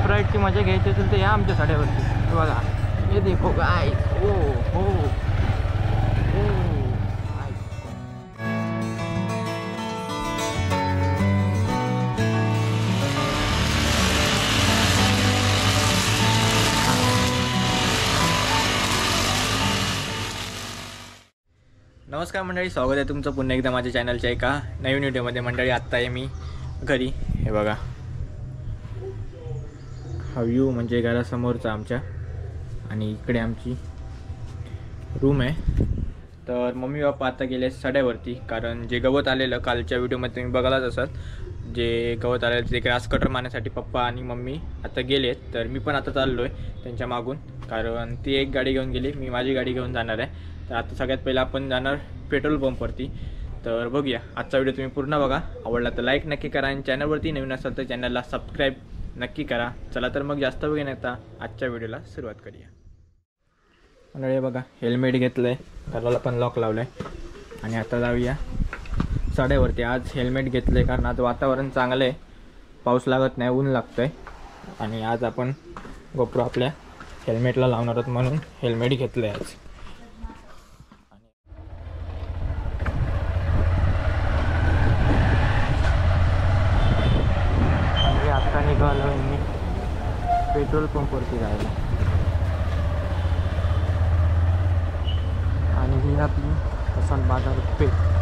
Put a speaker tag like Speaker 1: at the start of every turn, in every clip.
Speaker 1: बर्फ राईडची मजा घ्यायची असेल तर या आमच्या साड्यावरती बघा. हे देखो गाइस. ओ हो ओ. नमस्कार मंडळी, स्वागत आहे तुमचं पुन्हा एकदा माझ्या चॅनलच्या एका नवीन व्हिडिओमध्ये. मंडळी आत्ता आहे मी घरी. हे बघा हा व्ह्यू म्हणजे घरासमोरचा आमच्या, आणि इकडे आमची रूम आहे. तर मम्मी पप्पा आता गेले सड्यावरती, कारण जे गवत आलेलं कालच्या व्हिडिओमध्ये तुम्ही बघायलाच असाल, जे गवत आलेलं ते ग्रास कटर मारण्यासाठी पप्पा आणि मम्मी आता गेलेत. तर मी पण आता चाललो आहे त्यांच्या मागून, कारण ती एक गाडी घेऊन गेली, मी माझी गाडी घेऊन जाणार आहे. तर आता सगळ्यात पहिला आपण जाणार पेट्रोल पंपवरती. तर बघूया आजचा व्हिडिओ तुम्ही पूर्ण बघा. आवडला तर लाईक नक्की करा, आणि चॅनलवरती नवीन असाल तर चॅनलला सबस्क्राईब नक्की करा. चला तर मग जास्त वेळ नव्हता आजच्या व्हिडिओला सुरुवात करूया. मंडळी बघा, हेल्मेट घेतलं आहे, घराला पण लॉक लावलं आहे, आणि आता जाऊया साड्यावरती. आज हेल्मेट घेतलं आहे कारण आज वातावरण चांगलं आहे, पाऊस लागत नाही, ऊन लागतं आहे, आणि आज आपण गोप्रो आपल्या हेल्मेटला लावणार आहोत म्हणून हेल्मेट घेतलं आहे आज. आता निघालो मी पेट्रोल पंपवरती जायला, आणि ही आपली वसंत बाजारपेठ.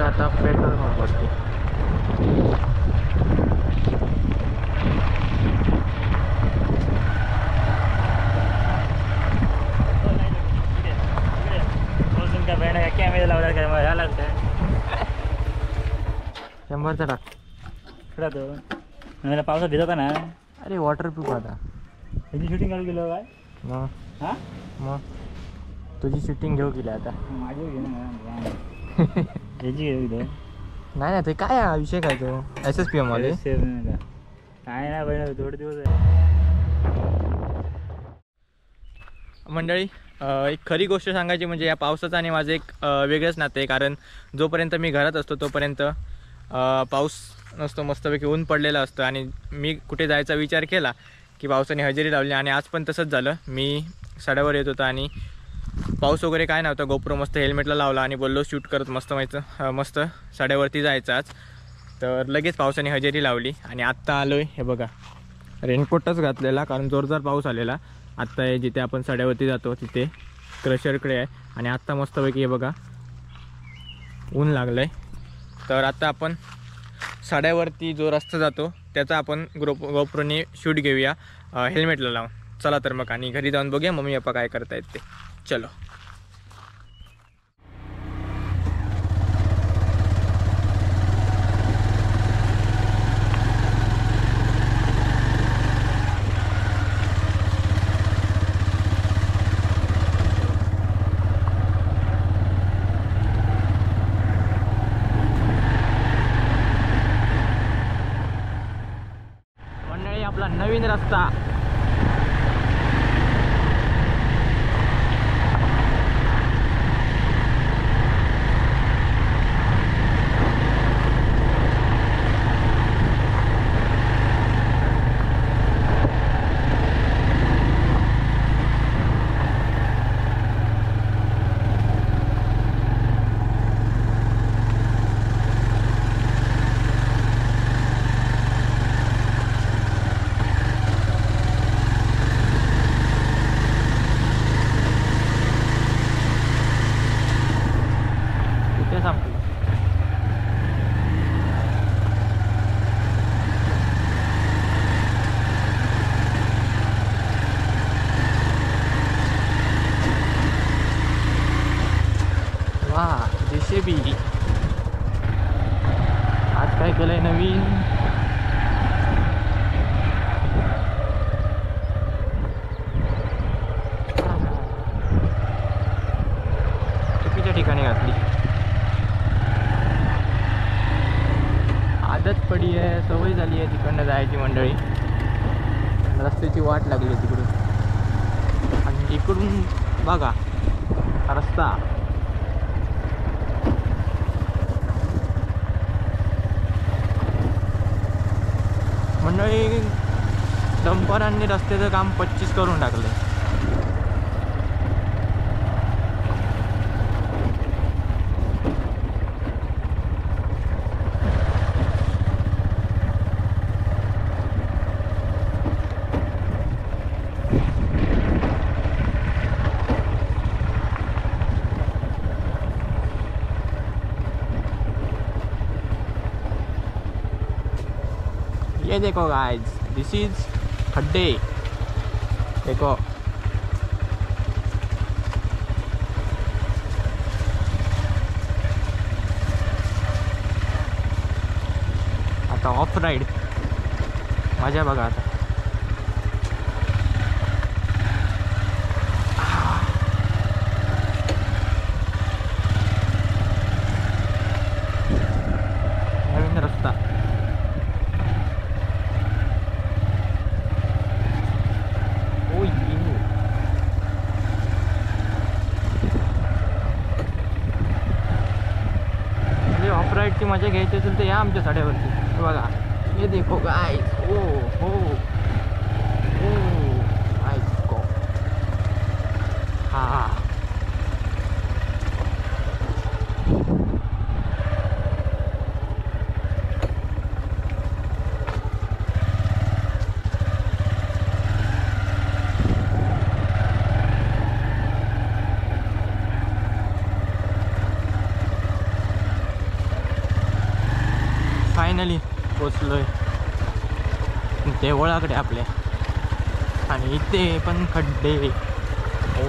Speaker 1: आता पेट्रोल पंपवरती
Speaker 2: कॅमेरा लावला कॅमेरा लागतं
Speaker 1: 100चा टाक
Speaker 2: खडा तो मला पावसात भिजव का ना.
Speaker 1: अरे वॉटरप्रूफ आता
Speaker 2: ह्याची शूटिंग काढून गेलो काय
Speaker 1: मग.
Speaker 2: हां
Speaker 1: मग तुझी शूटिंग घेऊ गेली आता.
Speaker 2: माझी घे ना ह्याची घेऊ
Speaker 1: नाही ना, ते काय विषय काय तो SSPM वाले
Speaker 2: काय नाही बहिण थोडे दिवस आहे.
Speaker 1: मंडळी एक खरी गोष्ट सांगायची म्हणजे या पावसाचं आणि माझं एक वेगळंच नातं आहे, कारण जोपर्यंत मी घरात असतो तोपर्यंत पाऊस नसतो, मस्तपैकी ऊन पडलेलं असतं, आणि मी कुठे जायचा विचार केला की पावसाने हजेरी लावली. आणि आज पण तसंच झालं. मी साड्यावर येत होता आणि पाऊस वगैरे काय नव्हता, गोप्रो मस्त हेल्मेटला लावला आणि बोललो शूट करत मस्त साड्यावरती जायचं आज. तर लगेच पावसाने हजेरी लावली, आणि आत्ता आलो आहे. हे बघा रेनकोटच घातलेला कारण जोरदार पाऊस आलेला. आत्ता आहे जिथे आपण साड्यावरती जातो तिथे क्रशरकडे आहे, आणि आत्ता मस्तपैकी हे बघा ऊन लागलं आहे. तर आता आपण साड्यावरती जो रस्ता जातो त्याचा आपण गोप्रोने शूट घेऊया हेल्मेटला लावून. चला तर मग, आणि घरी जाऊन बघूया मम्मी पप्पा काय करतायत ते. चलो. मंडळी आपला नवीन रस्ता. JCB आज काय केलंय नवीन, आदत पडी आहे, सवय झाली आहे तिकडनं जायची मंडळी. रस्त्याची वाट लागली आहे तिकडून. आणि इकडून बघा हा रस्ता. मंडळी डंपरांनी रस्त्याचं काम 25 करून टाकलं. ये देखो गाइस, दिस इज खड्डे. देखो आता ऑफ राईड मजा बघा आता. नवीन रस्ता. ऑफ राईडची मजा घ्यायची असेल तर या आमच्या साड्यावरती. बघा ये देखो गाइस. ओ हो ओ आईस को. हा फायनली पोचलोय देवळाकडे आपल्या. आणि इथे पण खड्डे. हो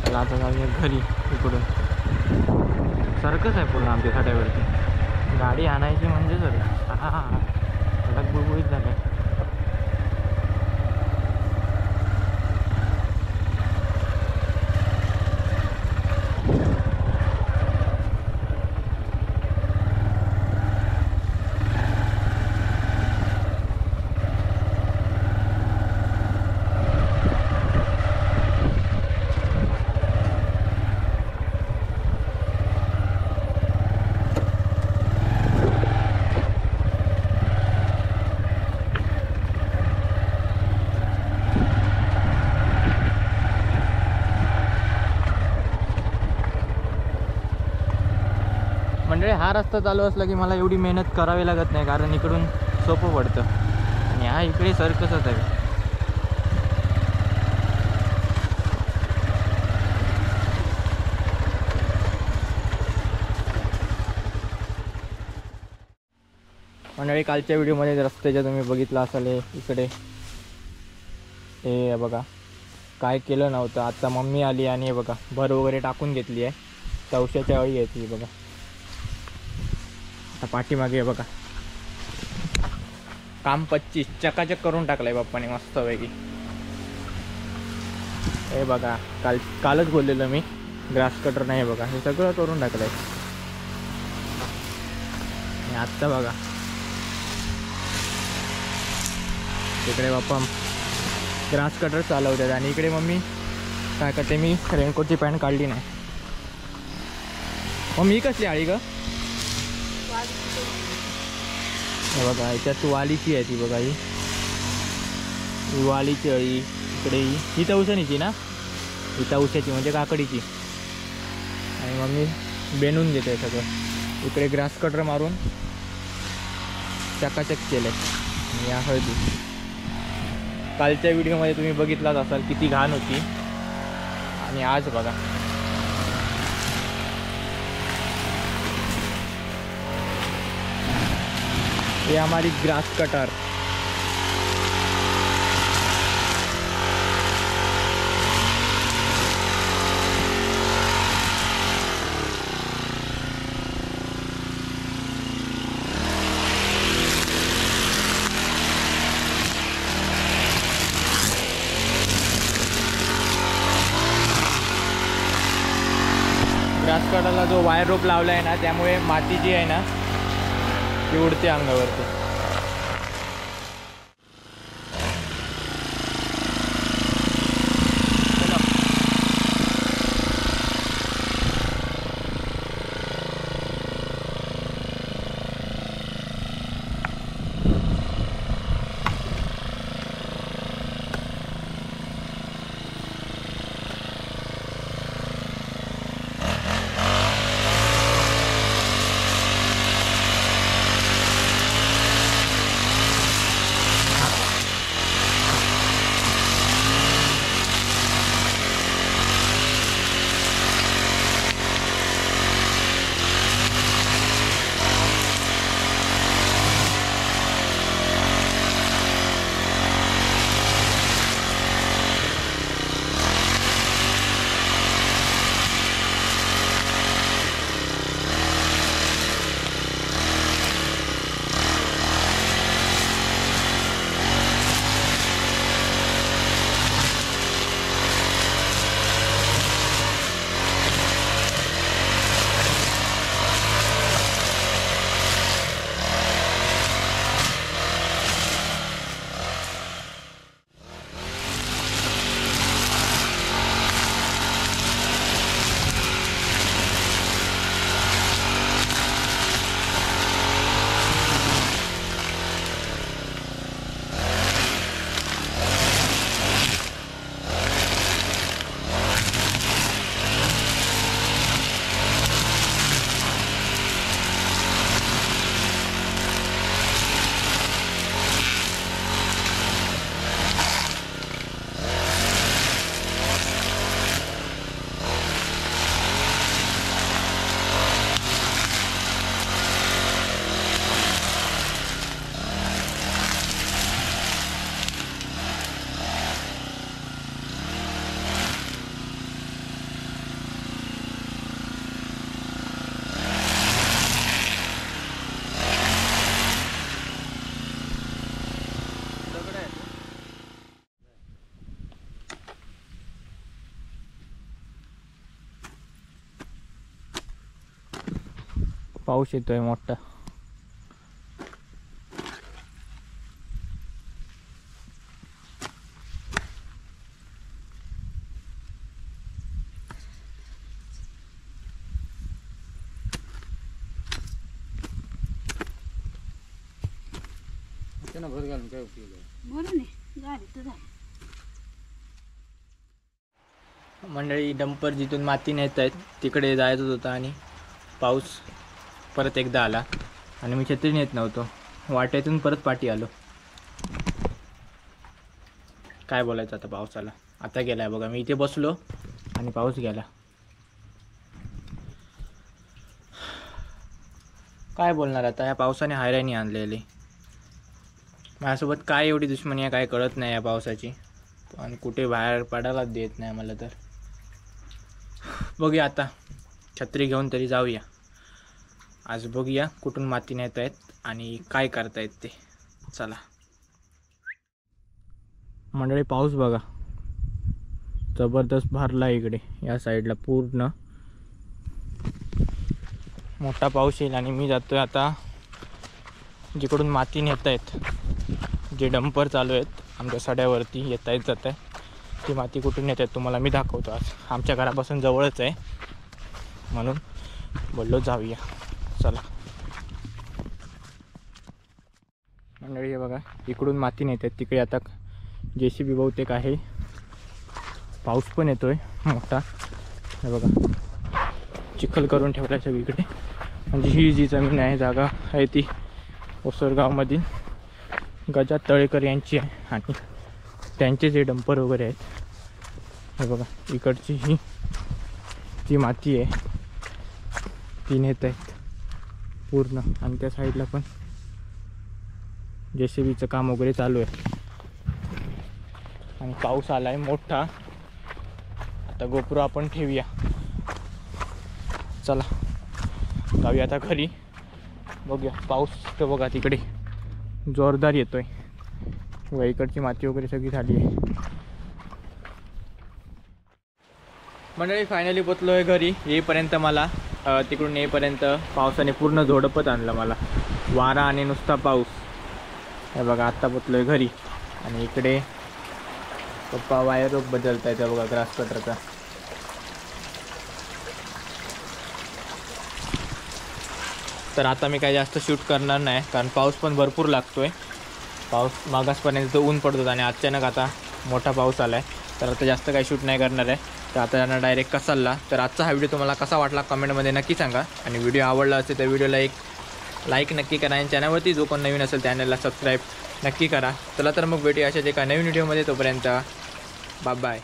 Speaker 1: चला आता जाऊया घरी. इकडून सर्कस आहे पूर्ण आमच्या साड्यावरती. गाडी आणायची म्हणजे सर हा बुळबुळीत झालं. मंडळी हा रस्ता चालू असला की मला एवढी मेहनत करावी लागत नाही, कारण इकडून सोपं पडतं. आणि हा इकडे सर्कसच आहे. मंडळी कालच्या व्हिडिओमध्ये रस्त्याच्या तुम्ही बघितला असाल इकडे हे बघा काय केलं नव्हतं. आता मम्मी आली आणि हे बघा भर वगैरे टाकून घेतली आहे. तवशाच्या अळी आहे ती बघा. आता पाठीमागे बघा काम 25 चकाचक करून टाकलंय बाप्पाने मस्तपैकी. हे बघा कालच बोललेलं मी ग्रास कटर नाही बघा, हे सगळं करून टाकलंय. आणि आत्ता बघा इकडे बाप्पा ग्रास कटर चालवतात आणि इकडे मम्मी काय करते, मी रेनकोटची पॅन्ट काढली नाही. मम्मी कसली आळी ग? हे बघा याच्यात वालीची आहे ती बघा. ही वालीची अळी. इकडे ही तवसणीची ना, ही तवशाची म्हणजे काकडीची. आणि मम्मी बेनून घेते सगळं. इकडे ग्रास कटर मारून चकाचक केलं. आणि या हळदी कालच्या व्हिडिओमध्ये तुम्ही बघितलाच असाल किती घाण होती. आणि आज बघा ये हमारी ग्रास कटर. ग्रास कटरला जो वायर रोप लावला आहे ना, त्यामुळे माती जी आहे ना ती उडते अंगावरती. पाऊस येतोय मोठा.
Speaker 2: भर घालून काय उपयोग आहे.
Speaker 1: मंडळी, डंपर जिथून माती नेत आहेत तिकडे जायचं होतं आणि पाऊस परत एकदा आला आणि मी छत्री नेत नव्हतो. वाटेतून परत पाठी आलो. काय बोलायचं आता पावसाला. आता गेलाय बघा. मी इथे बसलो आणि पाऊस गेला. काय बोलणार आता. या पावसाने हैराणी आणलेली. माझ्यासोबत काय एवढी दुश्मनी आहे काय कळत नाही या पावसाची. पण कुठे बाहेर पडायला देत नाही मला तर. बघूया आता. छत्री घेऊन तरी जाऊया. आज बघूया कुठून माती नेत आहेत आणि काय करतायत ते. चला मंडळी, पाऊस बघा जबरदस्त भरला इकडे. या साईडला पूर्ण मोठा पाऊस येईल आणि मी जातोय आता जिकडून माती नेत आहेत. जे डंपर चालू आहेत आमच्या सड्यावरती येत आहेत जात आहे. ती माती कुठून येत आहेत तुम्हाला मी दाखवतो. आज आमच्या घरापासून जवळच आहे म्हणून बोललो जाऊया. चला मंडळी, हे बघा इकडून माती नेत आहेत तिकडे. आता JCB बहुतेक आहे. पाऊस पण येतोय मोठा. हे बघा चिखल करून ठेवला सगळीकडे. म्हणजे ही जी जमीन आहे जागा आहे ती ओसरगावमधील गजा तळेकर यांची आहे आणि त्यांचे जे डंपर वगैरे आहेत हे बघा इकडची ही जी माती आहे ती नेत आहेत पूर्ण. आणि त्या साईडला पण JCBचं काम वगैरे चालू आहे. आणि पाऊस आला आहे मोठा. आता GoPro आपण ठेवूया. चला जाऊया आता घरी. बघूया पाऊस तर बघा तिकडे जोरदार येतोय. इकडची माती वगैरे सगळी झाली आहे. मंडळी फायनली पोचलो आहे घरी. येईपर्यंत मला तिकडून येईपर्यंत पावसाने पूर्ण झोडपत आणलं मला. वारा आणि नुसता पाऊस. हे बघा आत्ता पोचलो आहे घरी. आणि इकडे पप्पा वायर रोप बदलत आहे बघा ग्रास कटरचा. तर आता मी काही जास्त शूट करणार नाही कारण पाऊस पण भरपूर लागतो आहे. पाऊस मागासपर्यंत ऊन पडतो आणि अचानक आता मोठा पाऊस आला आहे. तर आता जास्त काही शूट नाही करणार आहे. तर आता त्यांना डायरेक्ट कसालला. तर आजचा हा व्हिडिओ तुम्हाला कसा वाटला कमेंटमध्ये नक्की सांगा. आणि व्हिडिओ आवडला असेल तर व्हिडिओला एक लाईक नक्की करा. आणि चॅनलवरती जो कोण नवीन असेल चॅनलला सबस्क्राईब नक्की करा. चला तर मग भेटूया अशाच एका नवीन व्हिडिओमध्ये. तोपर्यंत बाय बाय.